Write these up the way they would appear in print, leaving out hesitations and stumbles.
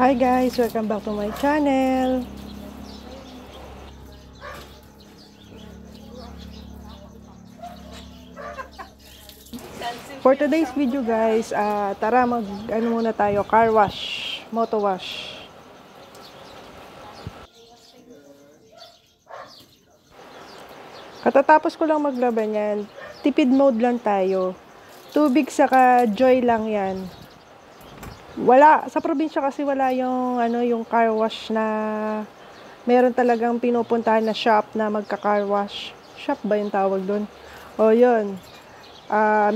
Hi guys! Welcome back to my channel. For today's video guys, tara muna tayo, car wash, moto wash. Katatapos ko lang maglaban yan, tipid mode lang tayo. Tubig saka joy lang yan. Wala, sa probinsya kasi wala yung car wash na meron talagang pinupuntahan na shop na magka-car wash. Shop ba yung tawag doon? O yun.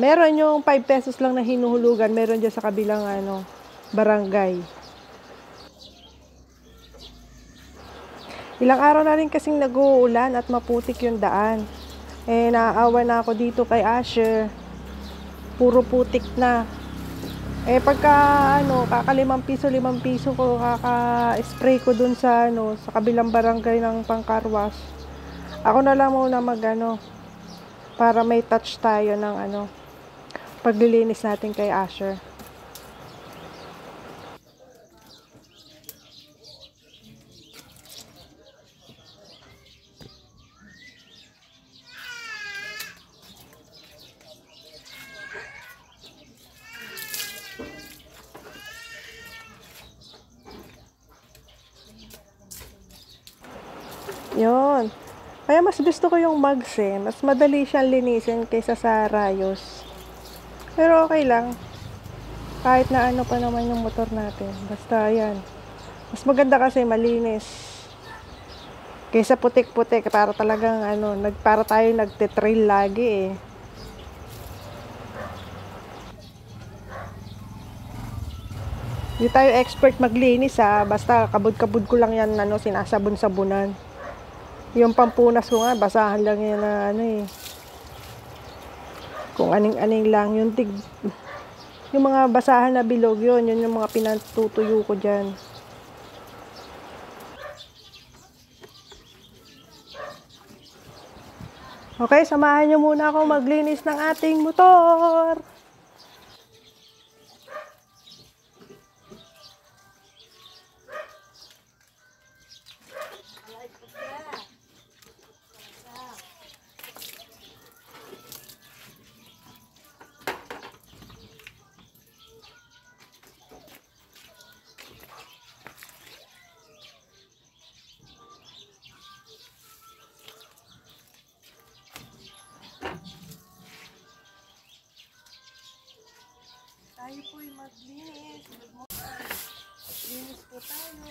Meron yung 5 pesos lang na hinuhulugan, meron dyan sa kabilang barangay. Ilang araw na rin kasing nag-uulan at maputik yung daan. Naaawa na ako dito kay Asher. Puro putik na. Pagka kaka 5 piso ko, kaka-spray ko dun sa kabilang barangay ng pang-carwash. Ako na lang muna para may touch tayo ng paglilinis natin kay Asher. Yun. Kaya mas gusto ko yung mugs mas madali siyang linisin kaysa sa rayos. Pero okay lang. Kahit na pa naman yung motor natin. Basta yan. Mas maganda kasi malinis. Kaysa putik-putik. Para talagang para tayo nagte-trail lagi Hindi tayo expert maglinis Basta kabud-kabud ko lang yan sinasabon-sabunan. Yung pampunas ko nga, basahan lang yan na kung aning-aning lang. Yung mga basahan na bilog yun yung mga pinatutuyo ko dyan. Okay, samahan nyo muna ako maglinis ng ating motor. Tayo po'y maglinis. Linis po tayo.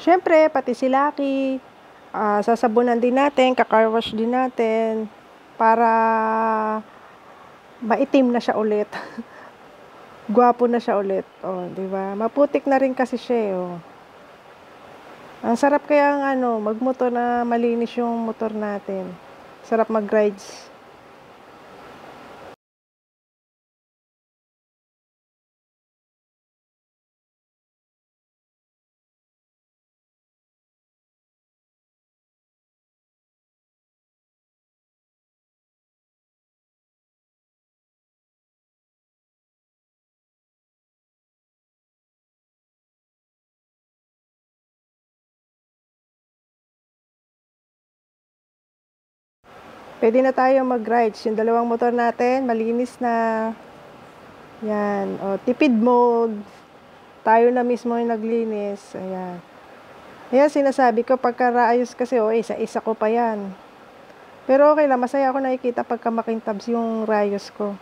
Siyempre, pati si Lucky, sasabunan din natin, ka-car wash din natin para maitim na siya ulit. Gwapo na siya ulit. Oh, 'di ba? Maputik na rin kasi siya, eh, oh. Ang sarap kayang magmotor na malinis yung motor natin. Sarap mag-rides. Puwede na tayo mag-rides. Yung dalawang motor natin malinis na. Yan, oh, tipid mode. Tayo na mismo yung naglinis. Ayan. Ayan, sinasabi ko pagka-raayos kasi, isa-isa ko pa yan. Pero okay lang, masaya ako nakikita pagka makintabs yung rayos ko.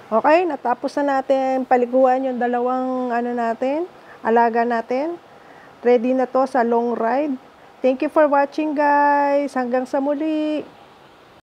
Okay, natapos na natin paliguan yung dalawang natin, alaga natin. Ready na 'to sa long ride. Thank you for watching, guys. Hanggang sa muli.